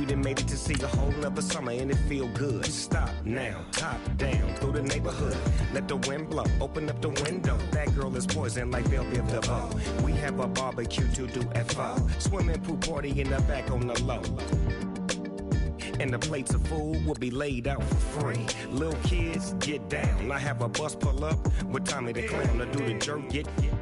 done made it to see a whole nother summer and it feel good. Stop now, top down, through the neighborhood. Let the wind blow, open up the window. That girl is poison like Bellevue the Bow. We have a barbecue to do at 4. Swimming pool party in the back on the low. And the plates of food will be laid out for free. Little kids, get down. I have a bus pull up with Tommy the Clown to do the jerk.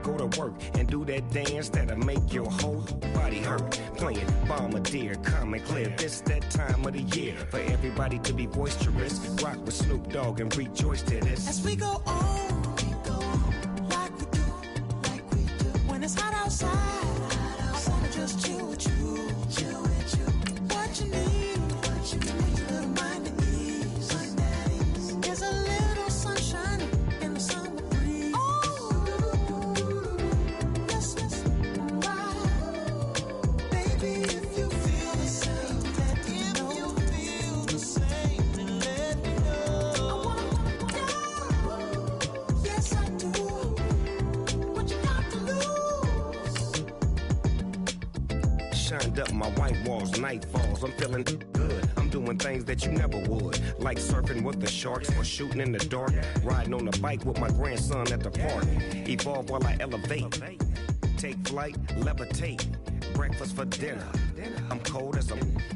Go to work and do that dance that'll make your whole body hurt. Playing Bombardier, calm and clear. This that time of the year for everybody to be boisterous. Rock with Snoop Dogg and rejoice to this. As we go on, like we do. When it's hot outside, I wanna just chill with you. What you need. Up my white walls, night falls, I'm feeling good. I'm doing things that you never would, like surfing with the sharks or shooting in the dark, riding on a bike with my grandson at the park. Evolve while I elevate, take flight, levitate, breakfast for dinner. I'm cold as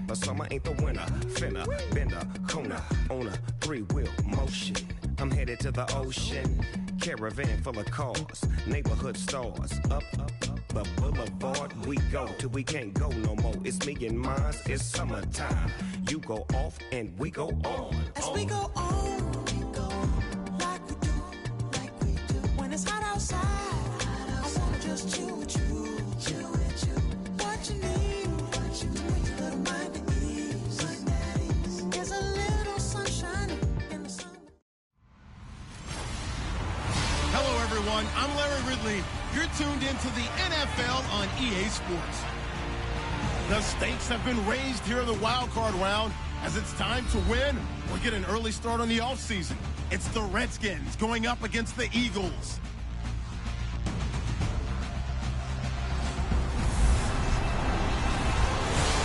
but summer ain't the winter. Finna, bender, Kona, on a 3-wheel motion. I'm headed to the ocean, caravan full of cars, neighborhood stars, up the boulevard we go till we can't go no more. It's me and mine, it's summertime. You go off and we go on. As we go on, like we do. When it's hot outside, I wanna just chill with you. What you need, your little mind at ease. There's a little sunshine in the summer. Hello everyone, I'm Larry Ridley. You're tuned into the NFL on EA Sports. The stakes have been raised here in the wild card round as it's time to win or get an early start on the offseason. It's the Redskins going up against the Eagles.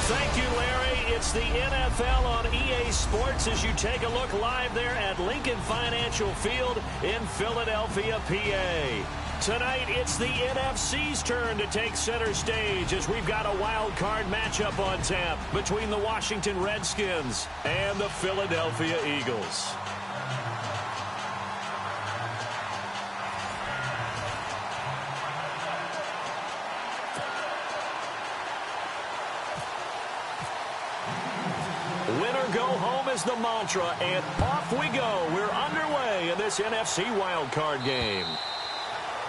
Thank you, Larry. It's the NFL on EA Sports as you take a look live there at Lincoln Financial Field in Philadelphia, PA. Tonight, it's the NFC's turn to take center stage as we've got a wild card matchup on tap between the Washington Redskins and the Philadelphia Eagles. Winner go home is the mantra, and off we go. We're underway in this NFC wildcard game.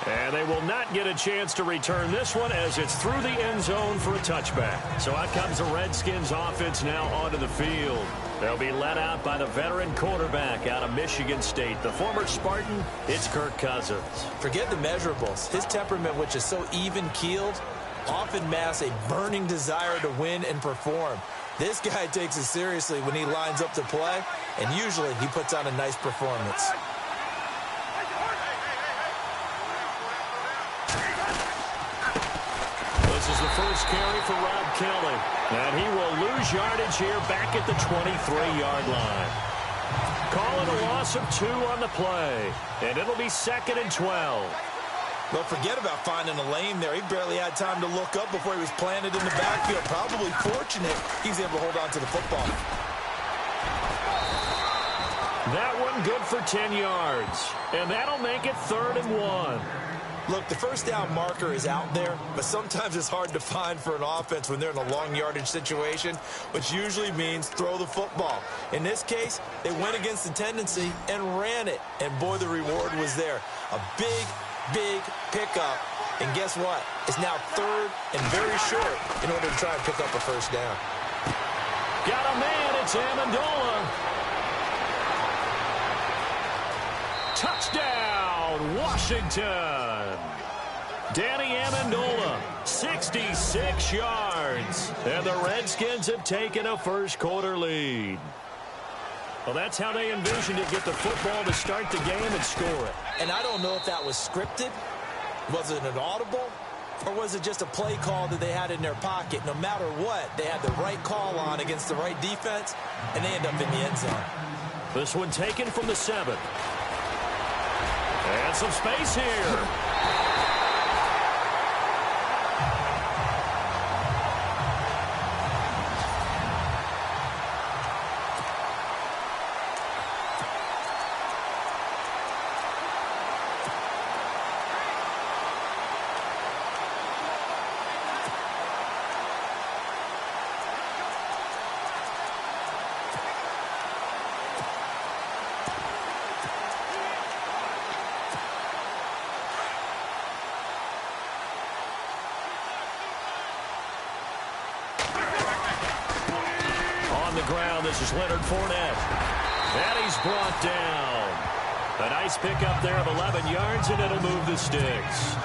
And they will not get a chance to return this one as it's through the end zone for a touchback. So out comes the Redskins offense now onto the field. They'll be led out by the veteran quarterback out of Michigan State. The former Spartan, it's Kirk Cousins. Forget the measurables. His temperament, which is so even-keeled, often masks a burning desire to win and perform. This guy takes it seriously when he lines up to play, and usually he puts on a nice performance. This is the first carry for Rob Kelly, and he will lose yardage here back at the 23-yard line. Calling a loss of 2 on the play, and it'll be 2nd and 12. But forget about finding a lane there. He barely had time to look up before he was planted in the backfield. Probably fortunate he's able to hold on to the football. That one good for 10 yards, and that'll make it 3rd and 1. Look, the first down marker is out there, but sometimes it's hard to find for an offense when they're in a long yardage situation, which usually means throw the football. In this case, they went against the tendency and ran it, and boy, the reward was there. A big pickup, and guess what? It's now 3rd and very short in order to try and pick up a first down. Got a man, it's Amendola. Touchdown, Washington. Danny Amendola, 66 yards. And the Redskins have taken a first-quarter lead. Well, that's how they envisioned it, get the football to start the game and score it. And I don't know if that was scripted. Was it an audible? Or was it just a play call that they had in their pocket? No matter what, they had the right call on against the right defense, and they end up in the end zone. This one taken from the 7. And some space here. This is Leonard Fournette. And he's brought down. A nice pickup there of 11 yards, and it'll move the sticks.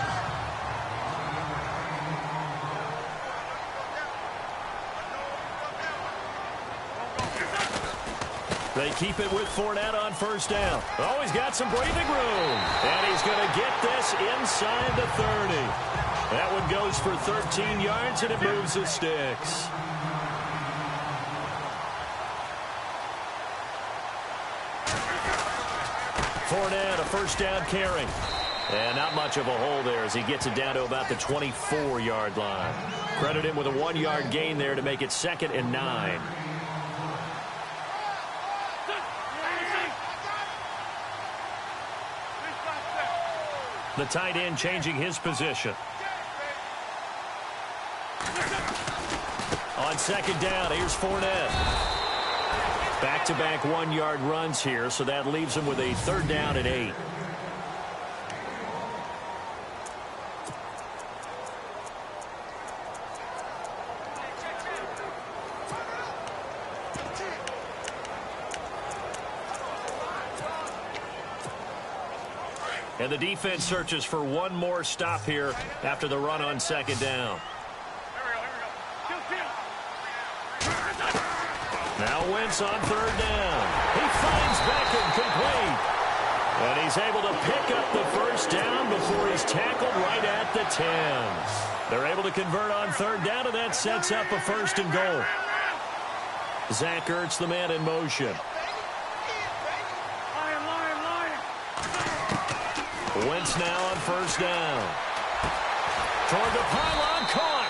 They keep it with Fournette on first down. Oh, he's got some breathing room. And he's going to get this inside the 30. That one goes for 13 yards, and it moves the sticks. Fournette, a first down carry. And not much of a hole there as he gets it down to about the 24-yard line. Credit him with a 1-yard gain there to make it 2nd and 9. The tight end changing his position. On 2nd down, here's Fournette. Back-to-back 1-yard runs here, so that leaves him with a 3rd down and 8. And the defense searches for one more stop here after the run on 2nd down. Now Wentz on 3rd down. He finds Beckham complete. And he's able to pick up the first down before he's tackled right at the 10. They're able to convert on 3rd down, and that sets up a 1st and goal. Zach Ertz, the man in motion. Wentz now on 1st down. Toward the pylon, caught.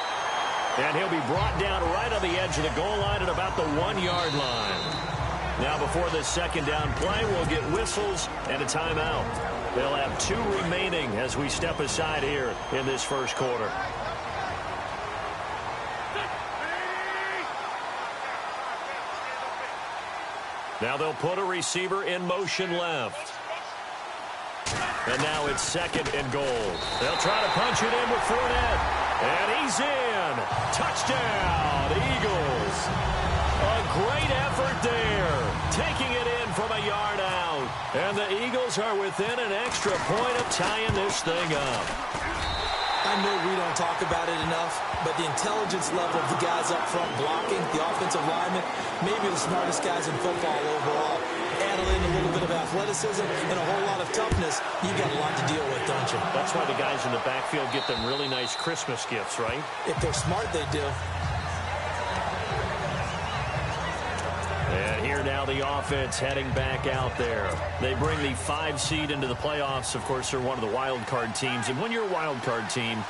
And he'll be brought down right on the edge of the goal line at about the 1-yard line. Now before this 2nd down play, we'll get whistles and a timeout. They'll have 2 remaining as we step aside here in this first quarter. Now they'll put a receiver in motion left. And now it's 2nd and goal. They'll try to punch it in with Fournette. And he's in. Touchdown, Eagles. A great effort there. Taking it in from a yard out. And the Eagles are within an extra point of tying this thing up. I know we don't talk about it enough, but the intelligence level of the guys up front blocking, the offensive linemen, maybe the smartest guys in football overall. Add in a little bit of athleticism and a whole lot of toughness, you got a lot to deal with, don't you? That's why the guys in the backfield get them really nice Christmas gifts, right? If they're smart, they do. And here now the offense heading back out there. They bring the 5 seed into the playoffs. Of course, they're one of the wild card teams. And when you're a wild card team,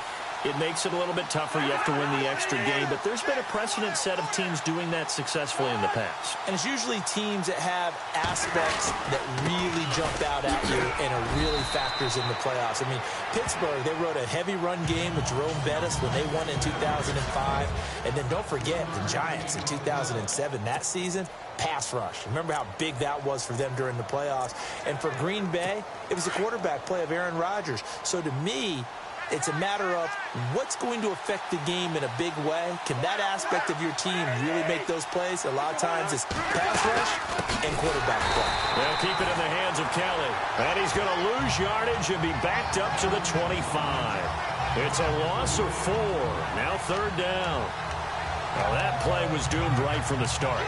it makes it a little bit tougher. You have to win the extra game. But there's been a precedent set of teams doing that successfully in the past. And it's usually teams that have aspects that really jump out at you and are really factors in the playoffs. I mean, Pittsburgh, they rode a heavy run game with Jerome Bettis when they won in 2005. And then don't forget the Giants in 2007, that season. Pass rush. Remember how big that was for them during the playoffs. And for Green Bay, it was the quarterback play of Aaron Rodgers. So to me, it's a matter of what's going to affect the game in a big way. Can that aspect of your team really make those plays? A lot of times it's pass rush and quarterback play. They'll keep it in the hands of Kelly. And he's going to lose yardage and be backed up to the 25. It's a loss of 4. Now 3rd down. Well, that play was doomed right from the start.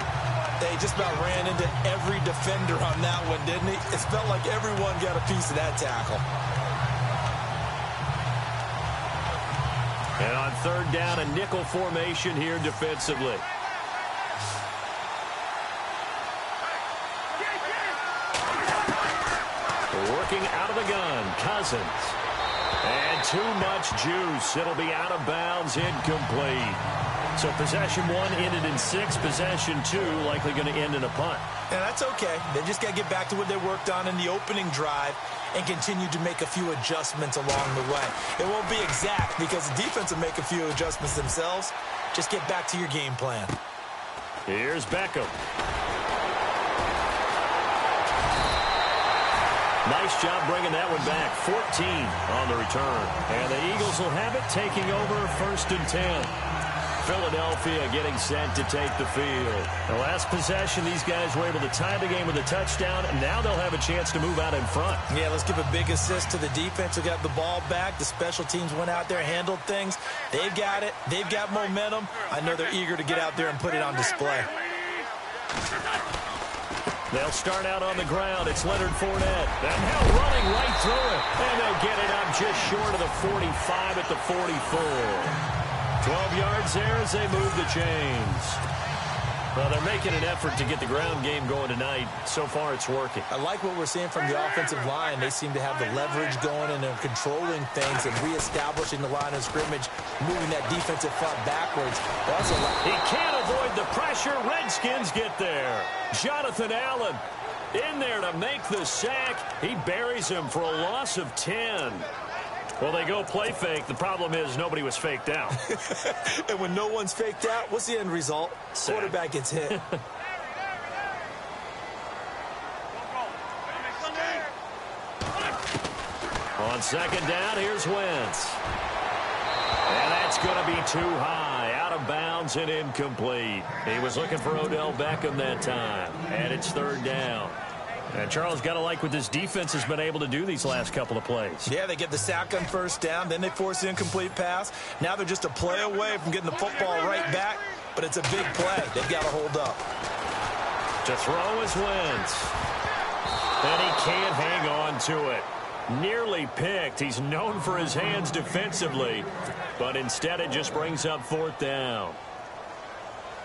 They just about ran into every defender on that one, didn't he? It felt like everyone got a piece of that tackle. And on third down, a nickel formation here defensively. Working out of the gun, Cousins. And too much juice. It'll be out of bounds, incomplete. So possession 1 ended in 6. Possession 2 likely going to end in a punt. Yeah, that's okay. They just got to get back to what they worked on in the opening drive and continue to make a few adjustments along the way. It won't be exact because the defense will make a few adjustments themselves. Just get back to your game plan. Here's Beckham. Nice job bringing that one back. 14 on the return. And the Eagles will have it, taking over 1st and 10. Philadelphia getting set to take the field. The last possession, these guys were able to tie the game with a touchdown, and now they'll have a chance to move out in front. Yeah, let's give a big assist to the defense who got the ball back. The special teams went out there, handled things. They've got it. They've got momentum. I know they're eager to get out there and put it on display. They'll start out on the ground. It's Leonard Fournette. And Hill running right through it. And they'll get it up just short of the 45 at the 44. 12 yards there as they move the chains. Well, they're making an effort to get the ground game going tonight. So far, it's working. I like what we're seeing from the offensive line. They seem to have the leverage going, and they're controlling things and reestablishing the line of scrimmage, moving that defensive front backwards. He can't avoid the pressure. Redskins get there. Jonathan Allen in there to make the sack. He buries him for a loss of 10. Well, they go play fake. The problem is nobody was faked out. And when no one's faked out, what's the end result? Sack. Quarterback gets hit. On second down, here's Wentz. And that's going to be too high. Out of bounds and incomplete. He was looking for Odell Beckham that time. And it's third down. And Charles, got to like what this defense has been able to do these last couple of plays. Yeah, they get the sack on first down. Then they force the incomplete pass. Now they're just a play away from getting the football right back. But it's a big play. They've got to hold up. To throw is Wentz. And he can't hang on to it. Nearly picked. He's known for his hands defensively. But instead it just brings up fourth down.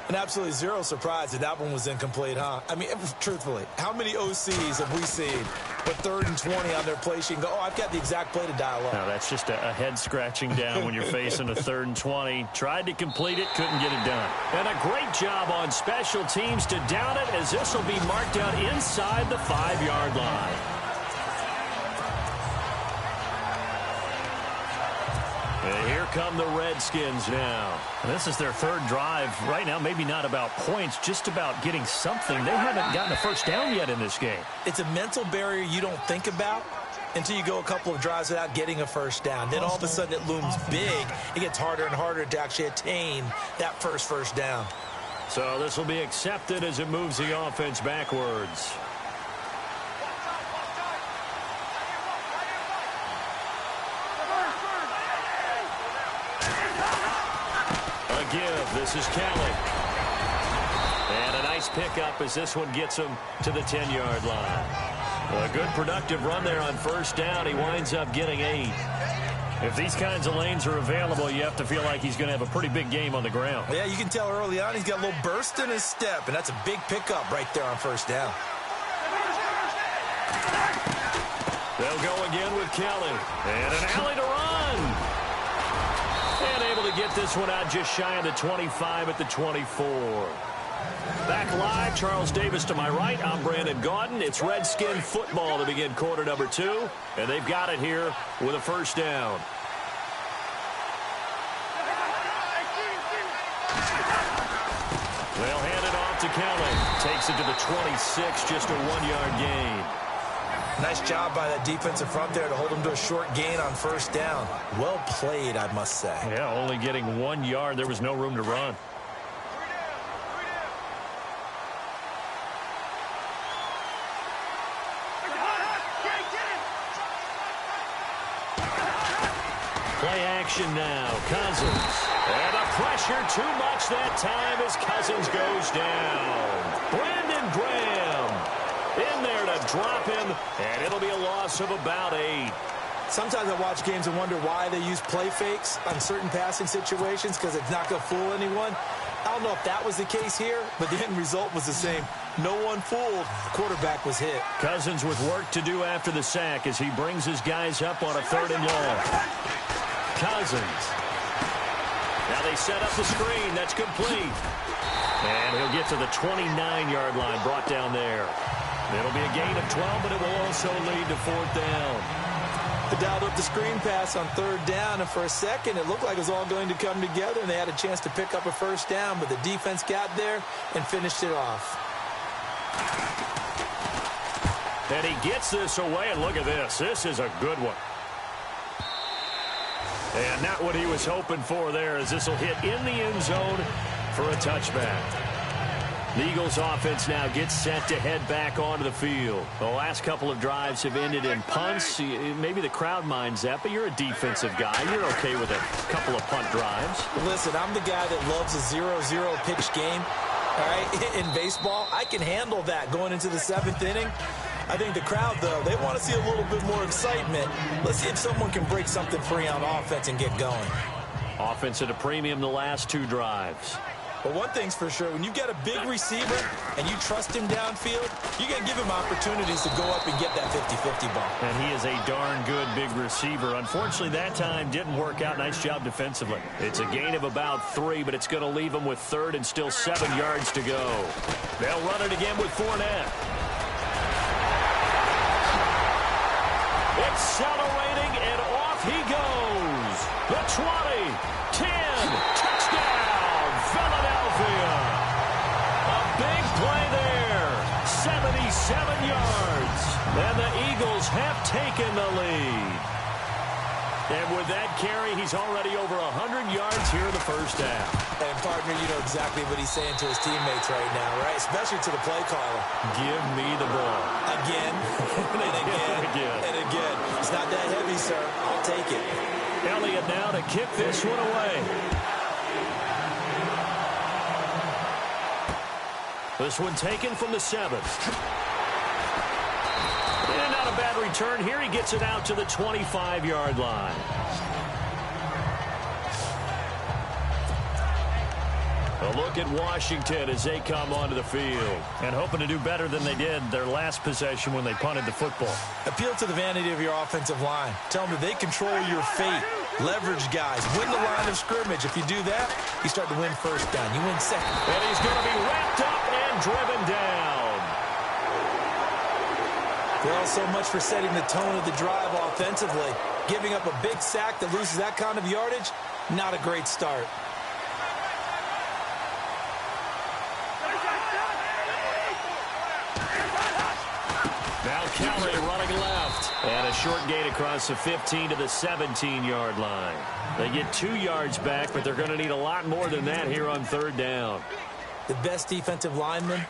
And absolutely zero surprise that that one was incomplete, huh? I mean, truthfully, how many OCs have we seen with 3rd and 20 on their play sheet and go, oh, I've got the exact play to dial up? No, that's just a head scratching down when you're facing a 3rd and 20. Tried to complete it, couldn't get it done. And a great job on special teams to down it, as this will be marked out inside the 5-yard line. And here come the Redskins now. And this is their 3rd drive. Right now, maybe not about points, just about getting something. They haven't gotten a first down yet in this game. It's a mental barrier you don't think about until you go a couple of drives without getting a first down. Then all of a sudden it looms big. It gets harder and harder to actually attain that first down. So this will be accepted as it moves the offense backwards. Give. This is Kelly. And a nice pickup as this one gets him to the 10-yard line. Well, a good productive run there on first down. He winds up getting 8. If these kinds of lanes are available, you have to feel like he's going to have a pretty big game on the ground. Yeah, you can tell early on he's got a little burst in his step, and that's a big pickup right there on first down. They'll go again with Kelly. And an alley to run. And able to get this one out just shy of the 25 at the 24. Back live, Charles Davis to my right. I'm Brandon Gaudin. It's Redskin football to begin quarter number 2. And they've got it here with a first down. They'll hand it off to Kelly. Takes it to the 26, just a 1-yard gain. Nice job by that defensive front there to hold him to a short gain on first down. Well played, I must say. Yeah, only getting 1 yard. There was no room to run. Play action now. Cousins. And the pressure too much that time as Cousins goes down. Brandon Graham in there to drop him, and it'll be a loss of about 8. Sometimes I watch games and wonder why they use play fakes on certain passing situations because it's not going to fool anyone. I don't know if that was the case here, but the end result was the same. No one fooled. The quarterback was hit. Cousins with work to do after the sack as he brings his guys up on a 3rd and long. Cousins. Now they set up the screen. That's complete. And he'll get to the 29-yard line, brought down there. It'll be a gain of 12, but it will also lead to 4th down. They dialed up the screen pass on 3rd down, and for a second it looked like it was all going to come together, and they had a chance to pick up a 1st down, but the defense got there and finished it off. And he gets this away, and look at this. This is a good one. And not what he was hoping for there, as this will hit in the end zone for a touchback. The Eagles offense now gets set to head back onto the field. The last couple of drives have ended in punts. Maybe the crowd minds that, but you're a defensive guy. You're okay with a couple of punt drives. Listen, I'm the guy that loves a 0-0 pitch game. All right, in baseball, I can handle that going into the 7th inning. I think the crowd, though, they want to see a little bit more excitement. Let's see if someone can break something free on offense and get going. Offense at a premium the last 2 drives. But one thing's for sure, when you get a big receiver and you trust him downfield, you're going to give him opportunities to go up and get that 50-50 ball. And he is a darn good big receiver. Unfortunately, that time didn't work out. Nice job defensively. It's a gain of about 3, but it's going to leave him with 3rd and still 7 yards to go. They'll run it again with Fournette. Accelerating, and off he goes. The 20, 10, touchdown, Philadelphia. A big play there, 77 yards. And the Eagles have taken the lead. And with that carry, he's already over 100 yards here in the first half. And, partner, you know exactly what he's saying to his teammates right now, right? Especially to the play caller. Give me the ball. Again, and again, and again. It's not that heavy, sir. I'll take it. Elliott now to kick this one away. This one taken from the 7th. And not a bad return here. He gets it out to the 25-yard line. A look at Washington as they come onto the field and hoping to do better than they did their last possession when they punted the football. Appeal to the vanity of your offensive line. Tell them that they control your fate. Leverage guys. Win the line of scrimmage. If you do that, you start to win 1st down. You win 2nd. And he's going to be wrapped up and driven down. Well, so much for setting the tone of the drive offensively. Giving up a big sack that loses that kind of yardage, not a great start. Now Kelly running left. And a short gain across the 15 to the 17-yard line. They get 2 yards back, but they're going to need a lot more than that here on 3rd down. The best defensive linemen,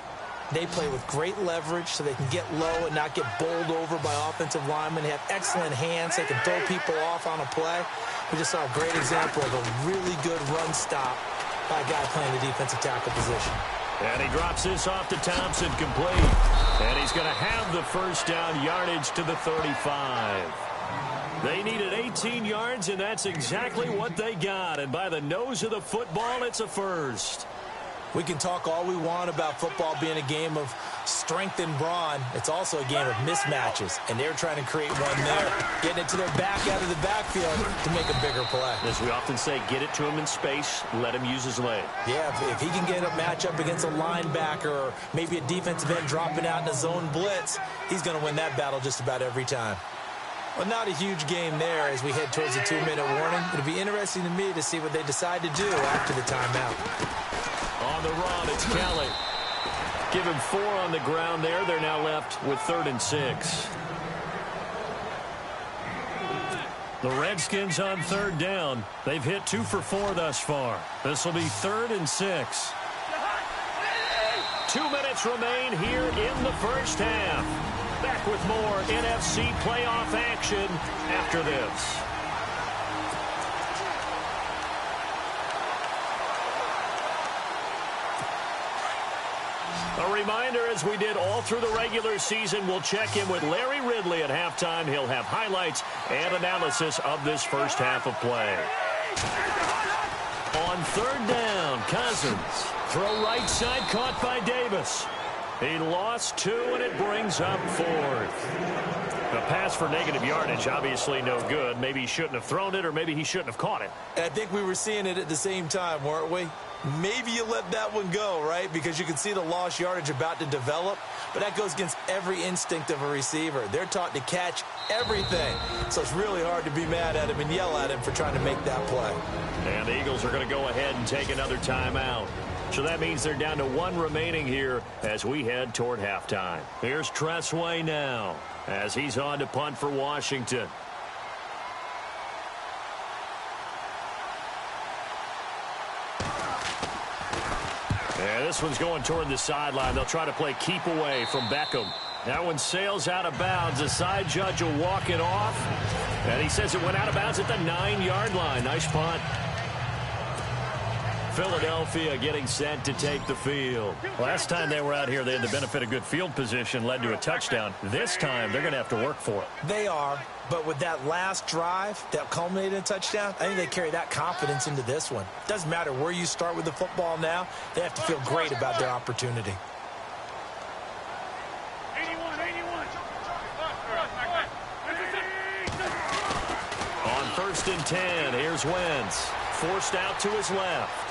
they play with great leverage so they can get low and not get bowled over by offensive linemen. They have excellent hands. They can throw people off on a play. We just saw a great example of a really good run stop by a guy playing the defensive tackle position. And he drops this off to Thompson, complete. And he's going to have the 1st down, yardage to the 35. They needed 18 yards, and that's exactly what they got. And by the nose of the football, it's a 1st. We can talk all we want about football being a game of strength and brawn. It's also a game of mismatches, and they're trying to create one there, getting it to their back out of the backfield to make a bigger play. As we often say, get it to him in space, let him use his leg. Yeah, if he can get a matchup against a linebacker or maybe a defensive end dropping out in a zone blitz, he's going to win that battle just about every time. Well, not a huge game there as we head towards the 2-minute warning. It'll be interesting to me to see what they decide to do after the timeout. On the run, it's Kelly. Give him 4 on the ground there. They're now left with 3rd and 6. The Redskins on 3rd down. They've hit 2 for 4 thus far. This will be 3rd and 6. 2 minutes remain here in the first half. Back with more NFC playoff action after this. A reminder, as we did all through the regular season, we'll check in with Larry Ridley at halftime. He'll have highlights and analysis of this first half of play. On third down, Cousins. Throw right side, caught by Davis. He lost 2, and it brings up 4th. A pass for negative yardage, obviously no good. Maybe he shouldn't have thrown it, or maybe he shouldn't have caught it. I think we were seeing it at the same time, weren't we? Maybe you let that one go, right? Because you can see the lost yardage about to develop. But that goes against every instinct of a receiver. They're taught to catch everything. So it's really hard to be mad at him and yell at him for trying to make that play. And the Eagles are going to go ahead and take another timeout. So that means they're down to 1 remaining here as we head toward halftime. Here's Tressway now as he's on to punt for Washington. Yeah, this one's going toward the sideline. They'll try to play keep away from Beckham. That one sails out of bounds. The side judge will walk it off. And he says it went out of bounds at the 9-yard line. Nice punt. Philadelphia getting set to take the field. Last time they were out here, they had the benefit of good field position, led to a touchdown. This time, they're going to have to work for it. They are, but with that last drive that culminated in a touchdown, I think they carry that confidence into this one. Doesn't matter where you start with the football now, they have to feel great about their opportunity. On 1st and 10, here's Wentz. Forced out to his left.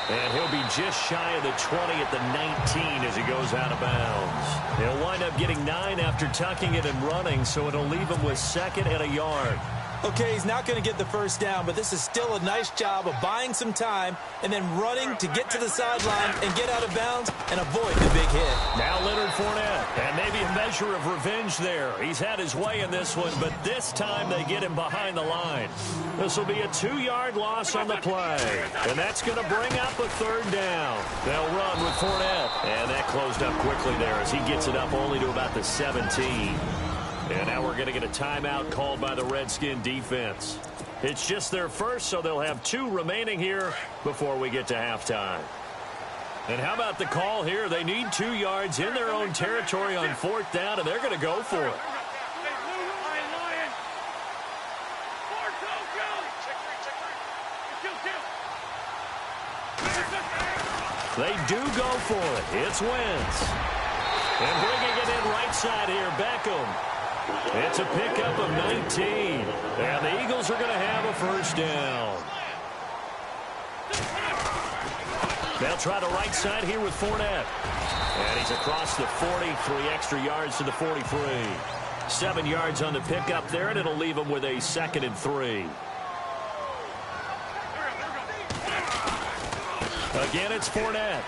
And he'll be just shy of the 20 at the 19 as he goes out of bounds. He'll wind up getting 9 after tucking it and running, so it'll leave him with 2nd and a yard. Okay, he's not going to get the first down, but this is still a nice job of buying some time and then running to get to the sideline and get out of bounds and avoid the big hit. Now Leonard Fournette, and maybe a measure of revenge there. He's had his way in this one, but this time they get him behind the line. This will be a 2-yard loss on the play, and that's going to bring up a 3rd down. They'll run with Fournette, and that closed up quickly there as he gets it up only to about the 17. And now we're going to get a timeout called by the Redskin defense. It's just their first, so they'll have 2 remaining here before we get to halftime. And how about the call here? They need 2 yards in their own territory on 4th down, and they're going to go for it. They do go for it. It's Wentz. And bringing it in right side here, Beckham. It's a pickup of 19. And the Eagles are going to have a 1st down. They'll try the right side here with Fournette. And he's across the 40, 3 extra yards to the 43. 7 yards on the pickup there, and it'll leave him with a 2nd and 3. Again, it's Fournette.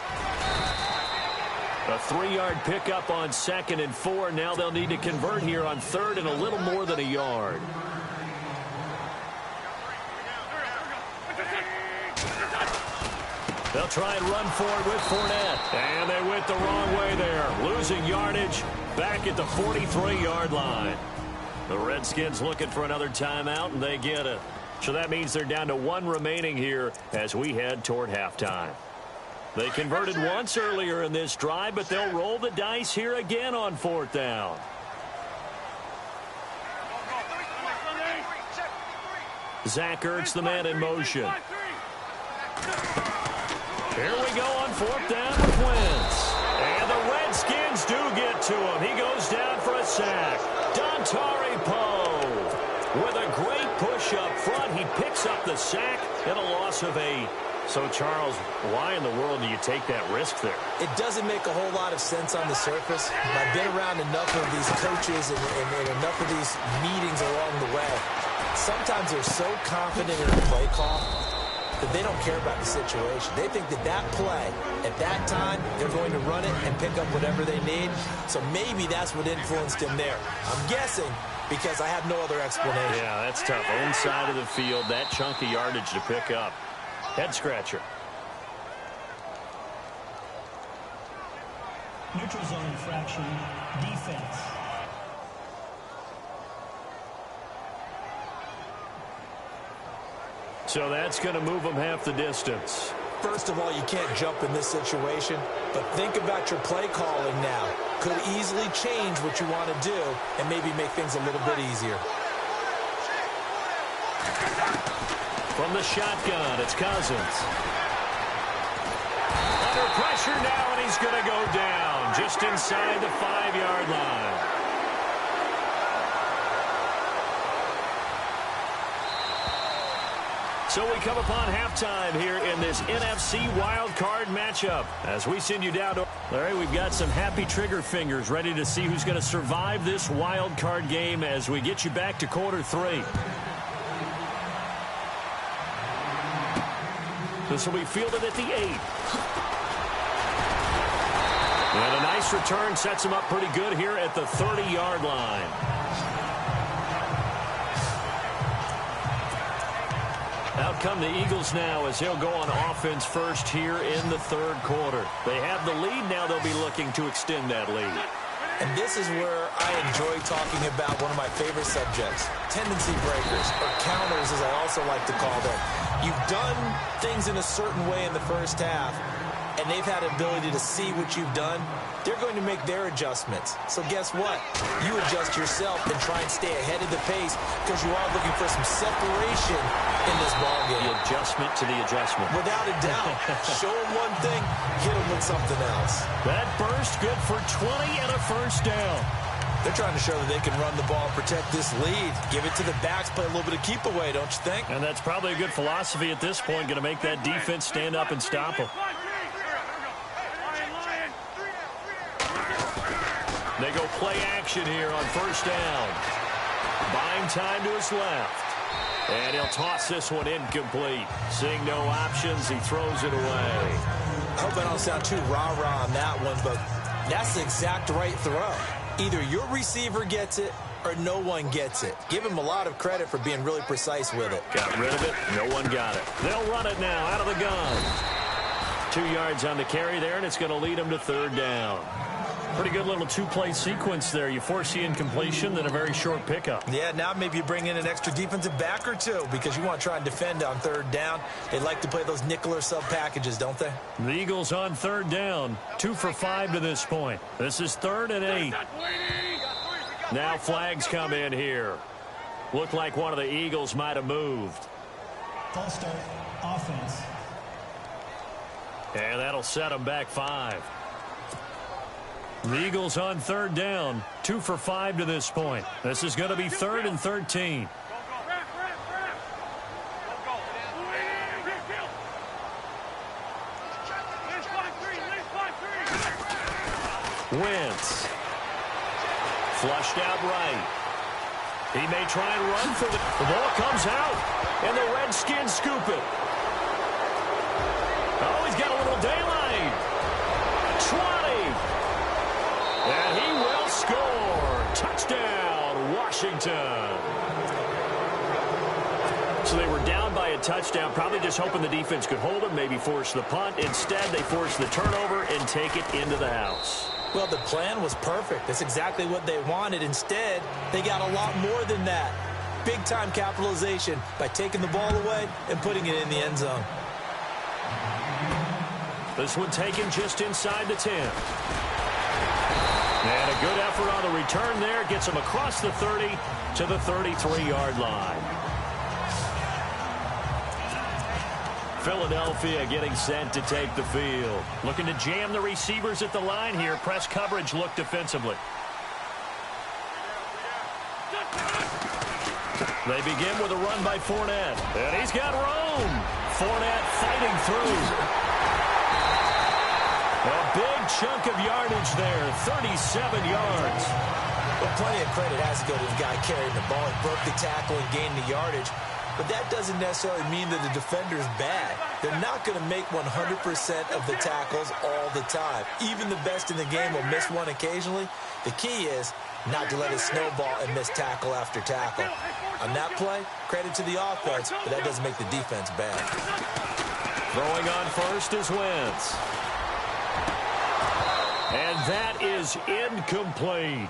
A 3-yard pickup on 2nd and 4. Now they'll need to convert here on 3rd and a little more than a yard. They'll try and run for it with Fournette. And they went the wrong way there. Losing yardage back at the 43-yard line. The Redskins looking for another timeout, and they get it. So that means they're down to 1 remaining here as we head toward halftime. They converted once earlier in this drive, but they'll roll the dice here again on 4th down. Zach Ertz, the man in motion. Here we go on 4th down with Wentz. And the Redskins do get to him. He goes down for a sack. Dontari Poe with a great push up front. He picks up the sack and a loss of 8. So, Charles, why in the world do you take that risk there? It doesn't make a whole lot of sense on the surface. I've been around enough of these coaches and enough of these meetings along the way. Sometimes they're so confident in a play call that they don't care about the situation. They think that that play, at that time, they're going to run it and pick up whatever they need. So maybe that's what influenced him there. I'm guessing because I have no other explanation. Yeah, that's tough. Own side of the field, that chunk of yardage to pick up. Head scratcher. Neutral zone infraction, defense. So that's going to move them half the distance. First of all, you can't jump in this situation, but think about your play calling now. Could easily change what you want to do and maybe make things a little bit easier. From the shotgun, it's Cousins. Under pressure now, and he's going to go down just inside the 5-yard line. So we come upon halftime here in this NFC wildcard matchup. As we send you down to... Larry, we've got some happy trigger fingers ready to see who's going to survive this wildcard game as we get you back to quarter 3. This will be fielded at the 8. And a nice return sets him up pretty good here at the 30-yard line. Out come the Eagles now as he'll go on offense first here in the 3rd quarter. They have the lead. Now they'll be looking to extend that lead. And this is where I enjoy talking about one of my favorite subjects, tendency breakers, or counters as I also like to call them. You've done things in a certain way in the first half, and they've had ability to see what you've done. They're going to make their adjustments. So guess what? You adjust yourself and try and stay ahead of the pace because you are looking for some separation in this ballgame. The adjustment to the adjustment. Without a doubt. Show them one thing, hit them with something else. That burst good for 20 and a first down. They're trying to show that they can run the ball and protect this lead. Give it to the backs, play a little bit of keep away, don't you think? And that's probably a good philosophy at this point, going to make that defense stand up and stop them. They go play action here on first down. Buying time to his left. And he'll toss this one incomplete. Seeing no options, he throws it away. I hope I don't sound too rah-rah on that one, but that's the exact right throw. Either your receiver gets it or no one gets it. Give him a lot of credit for being really precise with it. Got rid of it. No one got it. They'll run it now out of the gun. 2 yards on the carry there, and it's going to lead them to 3rd down. Pretty good little 2-play sequence there. You force the incompletion, then a very short pickup. Yeah, now maybe you bring in an extra defensive back or two because you want to try and defend on 3rd down. They like to play those nickel or sub packages, don't they? The Eagles on 3rd down. 2 for 5 to this point. This is 3rd and 8. Now flags come in here. Looked like one of the Eagles might have moved. False start, offense. And that'll set them back 5. The Eagles on 3rd down. 2 for 5 to this point. This is going to be 3rd and 13. Wentz. Flushed out right. He may try and run for the ball comes out, and the Redskins scoop it. Oh, he's got a little daylight. 20. And he will score. Touchdown, Washington. So they were down by a touchdown, probably just hoping the defense could hold them, maybe force the punt. Instead, they forced the turnover and take it into the house. Well, the plan was perfect. That's exactly what they wanted. Instead, they got a lot more than that. Big-time capitalization by taking the ball away and putting it in the end zone. This one taken just inside the 10. And a good effort on the return there. Gets him across the 30 to the 33-yard line. Philadelphia getting set to take the field. Looking to jam the receivers at the line here. Press coverage look defensively. They begin with a run by Fournette. And he's got room. Fournette fighting through. A big chunk of yardage there, 37 yards. Well, plenty of credit has to go to the guy carrying the ball. He broke the tackle and gained the yardage. But that doesn't necessarily mean that the defender's bad. They're not going to make 100% of the tackles all the time. Even the best in the game will miss one occasionally. The key is not to let it snowball and miss tackle after tackle. On that play, credit to the offense, but that doesn't make the defense bad. Throwing on first is Wentz. And that is incomplete.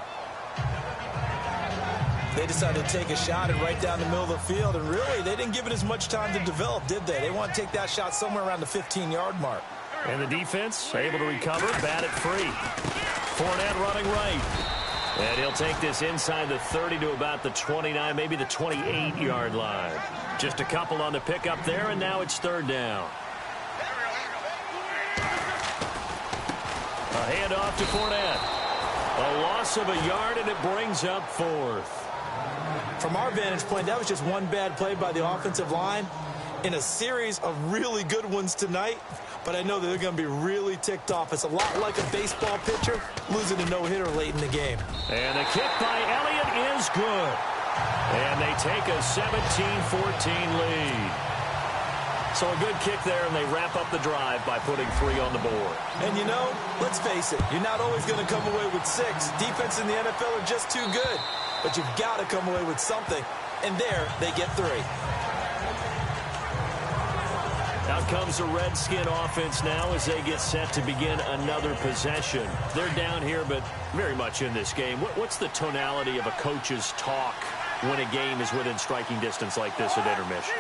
They decided to take a shot and right down the middle of the field, and really, they didn't give it as much time to develop, did they? They want to take that shot somewhere around the 15-yard mark. And the defense able to recover, bat it free. Fournette running right. And he'll take this inside the 30 to about the 29, maybe the 28-yard line. Just a couple on the pickup there, and now it's third down. A handoff to Fournette. A loss of a yard, and it brings up fourth. From our vantage point, that was just one bad play by the offensive line in a series of really good ones tonight. But I know that they're going to be really ticked off. It's a lot like a baseball pitcher losing a no-hitter late in the game. And the kick by Elliott is good. And they take a 17-14 lead. So a good kick there, and they wrap up the drive by putting 3 on the board. And, you know, let's face it, you're not always going to come away with 6. Defense in the NFL are just too good. But you've got to come away with something. And there, they get 3. Out comes the Redskin offense now as they get set to begin another possession. They're down here, but very much in this game. What's the tonality of a coach's talk when a game is within striking distance like this at intermission?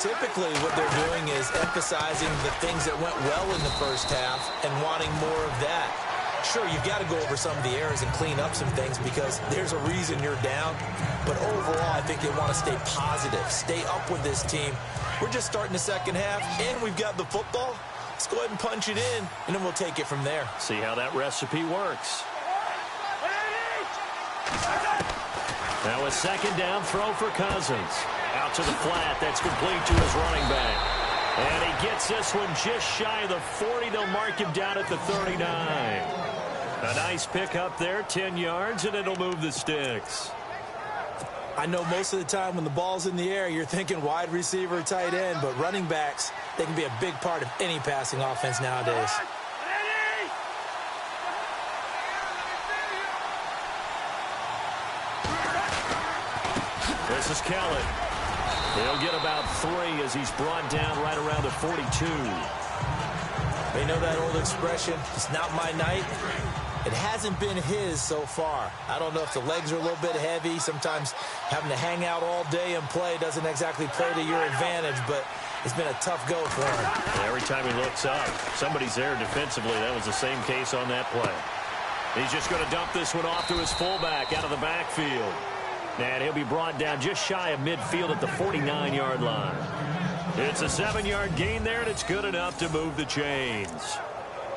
Typically, what they're doing is emphasizing the things that went well in the first half and wanting more of that. Sure, you've got to go over some of the errors and clean up some things because there's a reason you're down. But overall, I think they want to stay positive, stay up with this team. We're just starting the second half, and we've got the football. Let's go ahead and punch it in, and then we'll take it from there. See how that recipe works. Now a second down throw for Cousins. Out to the flat. That's complete to his running back. And he gets this one just shy of the 40. They'll mark him down at the 39. A nice pick up there, 10 yards, and it'll move the sticks. I know most of the time when the ball's in the air, you're thinking wide receiver, tight end, but running backs, they can be a big part of any passing offense nowadays. This is Kelly. He'll get about 3 as he's brought down right around the 42. They know that old expression, it's not my night. It hasn't been his so far. I don't know if the legs are a little bit heavy. Sometimes having to hang out all day and play doesn't exactly play to your advantage, but it's been a tough go for him. Every time he looks up, somebody's there defensively. That was the same case on that play. He's just going to dump this one off to his fullback out of the backfield. And he'll be brought down just shy of midfield at the 49-yard line. It's a 7-yard gain there, and it's good enough to move the chains.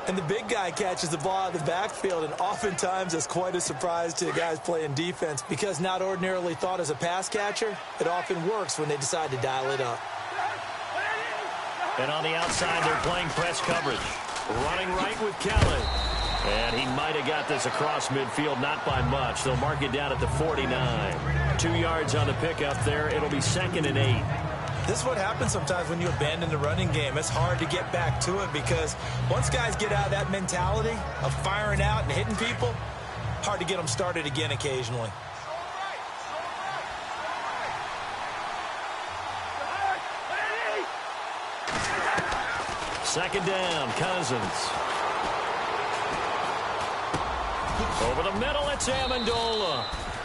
And the big guy catches the ball out of the backfield, and oftentimes it's quite a surprise to the guys playing defense because not ordinarily thought as a pass catcher, it often works when they decide to dial it up. And on the outside, they're playing press coverage. Running right with Kelly. And he might have got this across midfield, not by much. They'll mark it down at the 49. 2 yards on the pickup there. It'll be 2nd and 8. This is what happens sometimes when you abandon the running game. It's hard to get back to it because once guys get out of that mentality of firing out and hitting people, hard to get them started again occasionally. Second down, Cousins. Over the middle, it's Amendola.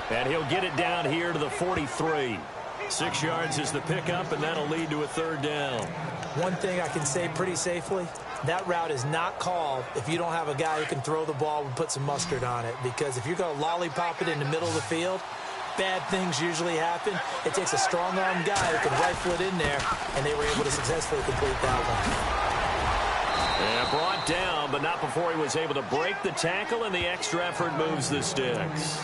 And he'll get it down here to the 43. 6 yards is the pickup, and that'll lead to a 3rd down. One thing I can say pretty safely, that route is not called if you don't have a guy who can throw the ball and put some mustard on it. Because if you're going to lollipop it in the middle of the field, bad things usually happen. It takes a strong-armed guy who can rifle it in there, and they were able to successfully complete that one. And brought down, but not before he was able to break the tackle, and the extra effort moves the sticks.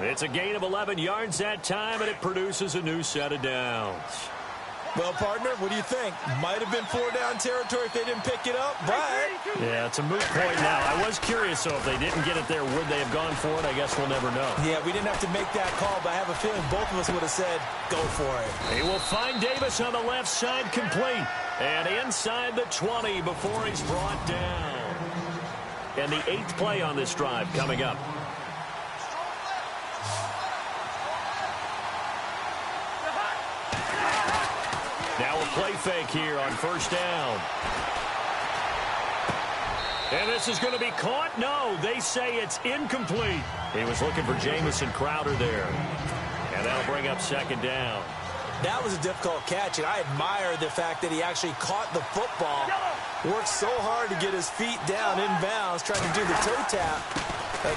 It's a gain of 11 yards that time, and it produces a new set of downs. Well, partner, what do you think? Might have been 4-down territory if they didn't pick it up, but... Yeah, it's a moot point now. I was curious, though, if they didn't get it there, would they have gone for it? I guess we'll never know. Yeah, we didn't have to make that call, but I have a feeling both of us would have said, go for it. He will find Davis on the left side complete. And inside the 20 before he's brought down. And the 8th play on this drive coming up. Now a play fake here on 1st down. And this is going to be caught. No, they say it's incomplete. He was looking for Jamison Crowder there. And that'll bring up second down. That was a difficult catch, and I admire the fact that he actually caught the football, worked so hard to get his feet down inbounds, trying to do the toe tap.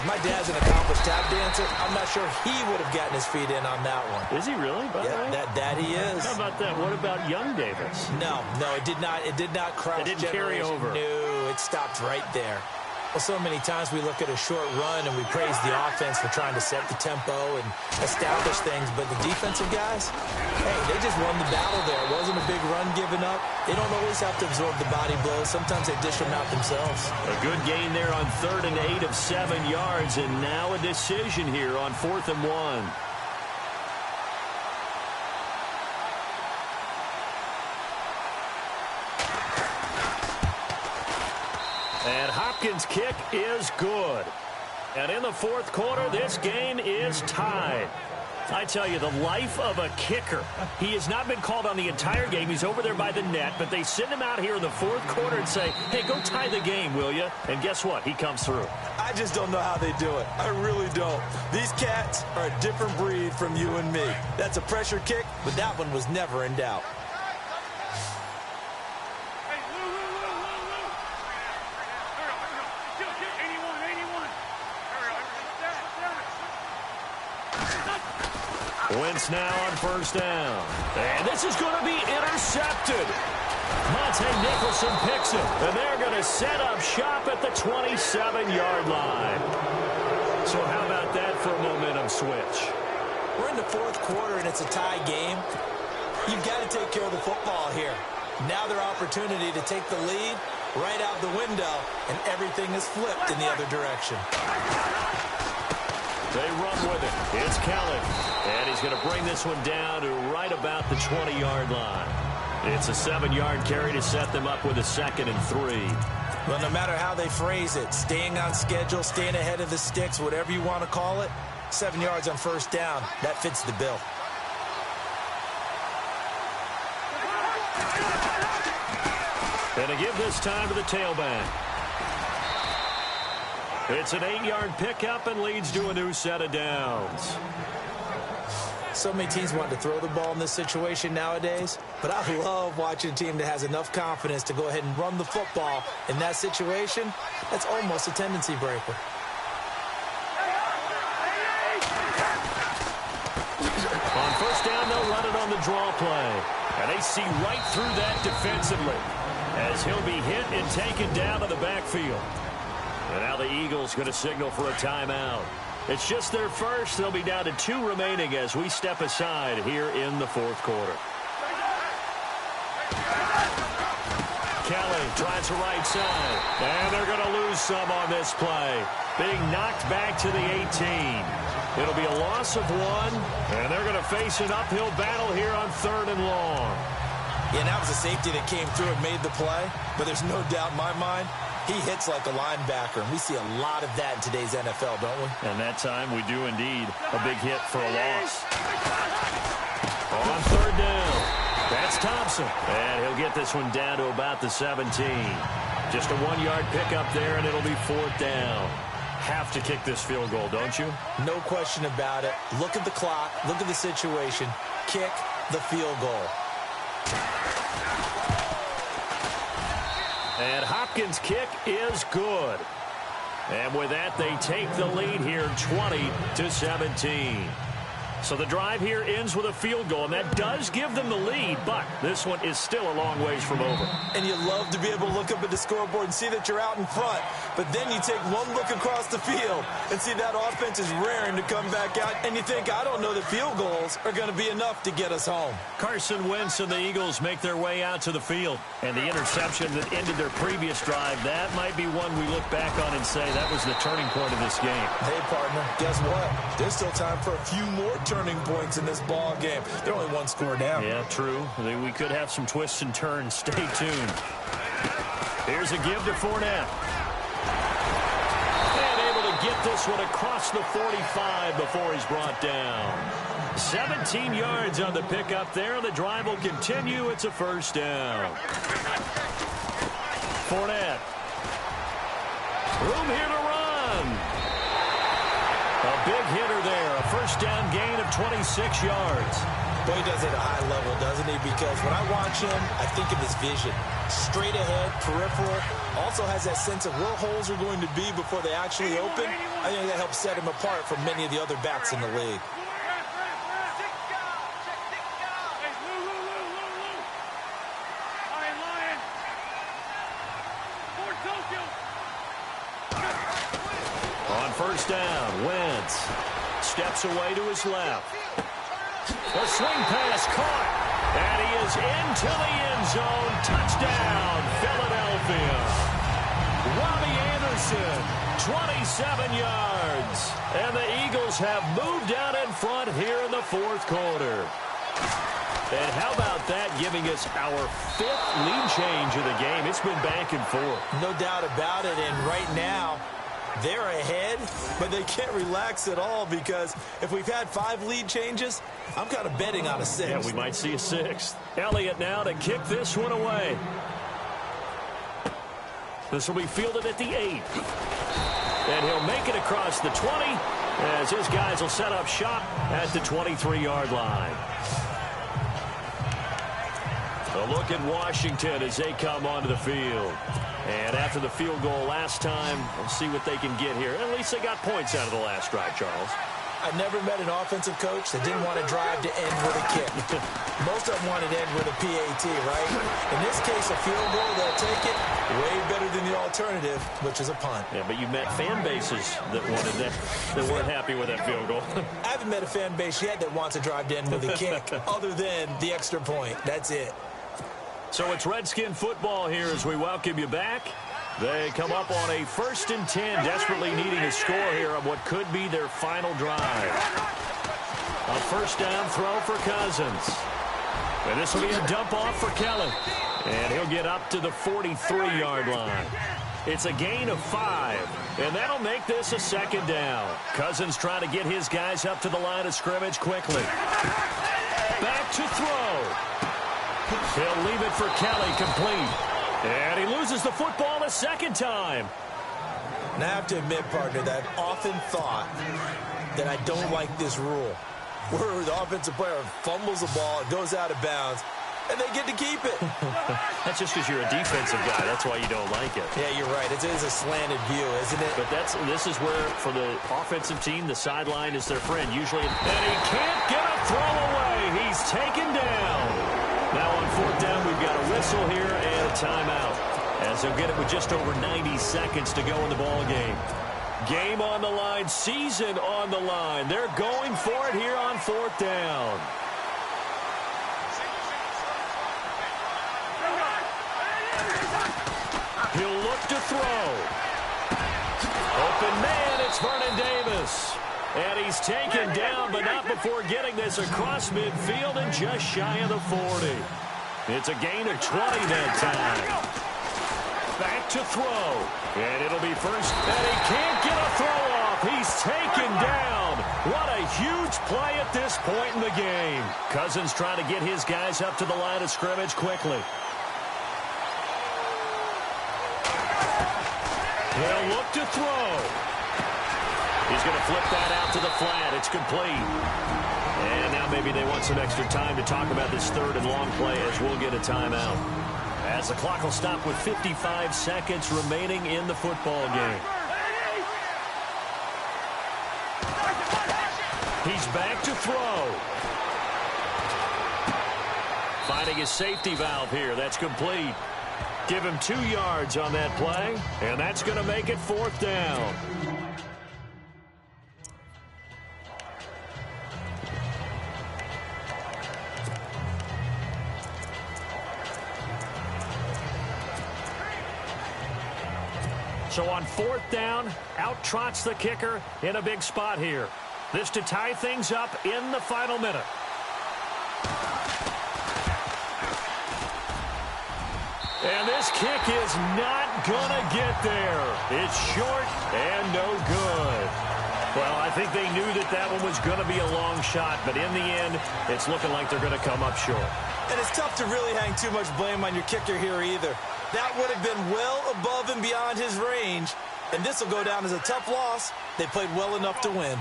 My dad's an accomplished tap dancer. I'm not sure he would have gotten his feet in on that one. Is he really? Yeah, that he is. How about that? What about young Davis? No, it did not. It did not cross. It didn't carry over. No, it stopped right there. Well, so many times we look at a short run and we praise the offense for trying to set the tempo and establish things, but the defensive guys, hey, they just won the battle there. It wasn't a big run given up. They don't always have to absorb the body blows. Sometimes they dish them out themselves. A good gain there on 3rd and 8 of 7 yards, and now a decision here on 4th and 1. And Hopkins' kick is good. And in the 4th quarter, this game is tied. I tell you, the life of a kicker. He has not been called on the entire game. He's over there by the net, but they send him out here in the 4th quarter and say, hey, go tie the game, will you? And guess what? He comes through. I just don't know how they do it. I really don't. These cats are a different breed from you and me. That's a pressure kick, but that one was never in doubt. Wentz now on 1st down. And this is going to be intercepted. Monte Nicholson picks him. And they're going to set up shop at the 27-yard line. So how about that for a momentum switch? We're in the 4th quarter, and it's a tie game. You've got to take care of the football here. Now their opportunity to take the lead right out the window, and everything is flipped in the other direction. They run with it. It's Kelly. And he's going to bring this one down to right about the 20-yard line. It's a 7-yard carry to set them up with a 2nd and 3. Well, no matter how they phrase it, staying on schedule, staying ahead of the sticks, whatever you want to call it, 7 yards on 1st down, that fits the bill. And to give this time to the tailback. It's an 8-yard pickup and leads to a new set of downs. So many teams want to throw the ball in this situation nowadays, but I love watching a team that has enough confidence to go ahead and run the football. In that situation, that's almost a tendency breaker. On 1st down, they'll run it on the draw play. And they see right through that defensively as he'll be hit and taken down to the backfield. And now the Eagles going to signal for a timeout. It's just their first. They'll be down to 2 remaining as we step aside here in the 4th quarter. Kelly tries the right side. And they're going to lose some on this play. Being knocked back to the 18. It'll be a loss of 1. And they're going to face an uphill battle here on 3rd and long. Yeah, that was a safety that came through and made the play. But there's no doubt in my mind, he hits like a linebacker, and we see a lot of that in today's NFL, don't we? And that time we do indeed. A big hit for a loss. On 3rd down, that's Thompson. And he'll get this one down to about the 17. Just a 1-yard pickup there, and it'll be 4th down. Have to kick this field goal, don't you? No question about it. Look at the clock. Look at the situation. Kick the field goal. And Hopkins' kick is good. And with that, they take the lead here 20-17. So the drive here ends with a field goal, and that does give them the lead, but this one is still a long ways from over. And you love to be able to look up at the scoreboard and see that you're out in front, but then you take one look across the field and see that offense is raring to come back out, and you think, I don't know that field goals are going to be enough to get us home. Carson Wentz and the Eagles make their way out to the field, and the interception that ended their previous drive, that might be one we look back on and say that was the turning point of this game. Hey, partner, guess what? There's still time for a few more turning points in this ball game. They're only 1 score down. Yeah, true. We could have some twists and turns. Stay tuned. Here's a give to Fournette. And able to get this one across the 45 before he's brought down. 17 yards on the pickup there. The drive will continue. It's a 1st down. Fournette. Room here to run. A big hitter there. A first down gain of 26 yards. Boy, he does it at a high level, doesn't he? Because when I watch him, I think of his vision. Straight ahead, peripheral. Also has that sense of where holes are going to be before they actually open. I think that helps set him apart from many of the other backs in the league. On first down, Wentz steps away to his left. A swing pass caught, and he is into the end zone. Touchdown, Philadelphia. Robbie Anderson, 27 yards. And the Eagles have moved out in front here in the fourth quarter. And how about that, giving us our 5th lead change of the game? It's been back and forth. No doubt about it, and right now, they're ahead, but they can't relax at all because if we've had 5 lead changes, I'm kind of betting on a 6th. Yeah, we might see a 6th. Elliott now to kick this one away. This will be fielded at the 8. And he'll make it across the 20 as his guys will set up shop at the 23-yard line. A look at Washington as they come onto the field. And after the field goal last time, we'll see what they can get here. At least they got points out of the last drive, Charles. I've never met an offensive coach that didn't want to drive to end with a kick. Most of them wanted to end with a PAT, right? In this case, a field goal, they'll take it. Way better than the alternative, which is a punt. Yeah, but you met fan bases that wanted that weren't happy with that field goal. I haven't met a fan base yet that wants to drive to end with a kick, other than the extra point. That's it. So it's Redskin football here as we welcome you back. They come up on a 1st and 10, desperately needing a score here on what could be their final drive. A first down throw for Cousins. And this will be a dump off for Kelly. And he'll get up to the 43-yard line. It's a gain of 5, and that'll make this a 2nd down. Cousins trying to get his guys up to the line of scrimmage quickly. Back to throw. He'll leave it for Kelly, complete. And he loses the football a 2nd time. And I have to admit, partner, that I've often thought that I don't like this rule, where the offensive player fumbles the ball, it goes out of bounds, and they get to keep it. That's just because you're a defensive guy. That's why you don't like it. Yeah, you're right. It is a slanted view, isn't it? But this is where, for the offensive team, the sideline is their friend. Usually, and he can't get a throw away. He's taken down. Now on 4th down, we've got a whistle here and a timeout, as they'll get it with just over 90 seconds to go in the ball game. Game on the line, season on the line. They're going for it here on 4th down. He'll look to throw. Open man, it's Vernon Davis. And he's taken down, but not before getting this across midfield and just shy of the 40. It's a gain of 20 that time. Back to throw. And it'll be first. And he can't get a throw off. He's taken down. What a huge play at this point in the game. Cousins trying to get his guys up to the line of scrimmage quickly. He'll look to throw. He's going to flip that out to the flat. It's complete. And now maybe they want some extra time to talk about this 3rd and long play as we'll get a timeout. As the clock will stop with 55 seconds remaining in the football game. He's back to throw. Finding his safety valve here. That's complete. Give him 2 yards on that play, and that's going to make it 4th down. So on 4th down, out trots the kicker in a big spot here. This to tie things up in the final minute. And this kick is not going to get there. It's short and no good. Well, I think they knew that that one was going to be a long shot, but in the end, it's looking like they're going to come up short. And it's tough to really hang too much blame on your kicker here either. That would have been well above and beyond his range, and this will go down as a tough loss. They played well enough to win.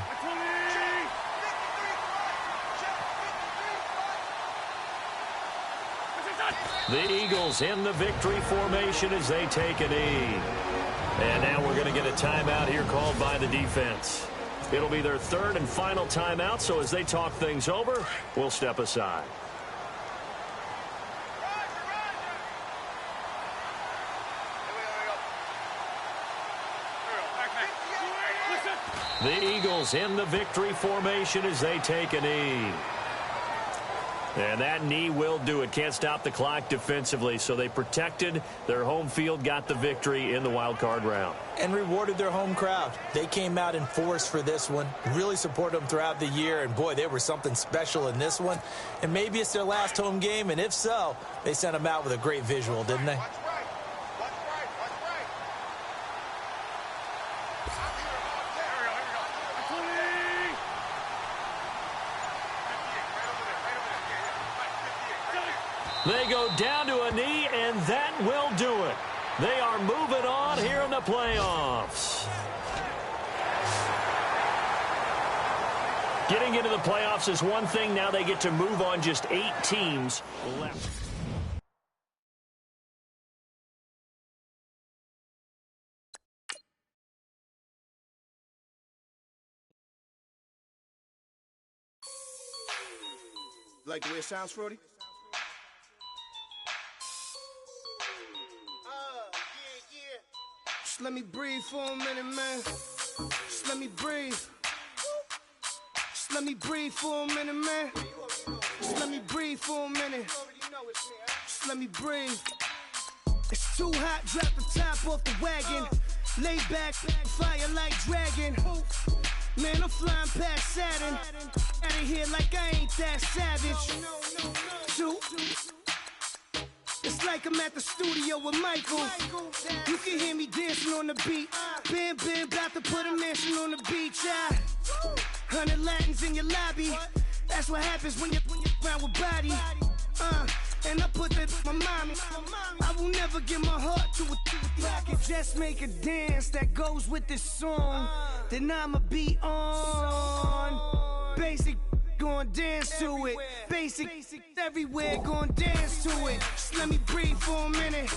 The Eagles in the victory formation as they take a knee. And now we're going to get a timeout here called by the defense. It'll be their third and final timeout, so as they talk things over, we'll step aside. The Eagles in the victory formation as they take a knee. And that knee will do it. Can't stop the clock defensively, so they protected their home field, got the victory in the wild card round. And rewarded their home crowd. They came out in force for this one, really supported them throughout the year, and boy, they were something special in this one. And maybe it's their last home game, and if so, they sent them out with a great visual, didn't they? They go down to a knee, and that will do it. They are moving on here in the playoffs. Getting into the playoffs is one thing. Now they get to move on. Just 8 teams left. Like the way it sounds, Frody? Just let me breathe for a minute, man. Just let me breathe. Just let me breathe for a minute, man. Just let me breathe for a minute. Just let me breathe. It's too hot, drop the top off the wagon. Lay back, fire like dragon. Man, I'm flying past Saturn. Out of here like I ain't that savage. It's like I'm at the studio with Michael. You can hear me dancing on the beat. Bam, bam, about to put a mansion on the beach. 100 Latins in your lobby. That's what happens when you're around with body. And I put that in my mommy. I will never give my heart to a I can just make a dance that goes with this song. Then I'ma be on. Basic, gon' dance to it. Basic, everywhere, gon' dance to it. Just let me breathe for a minute.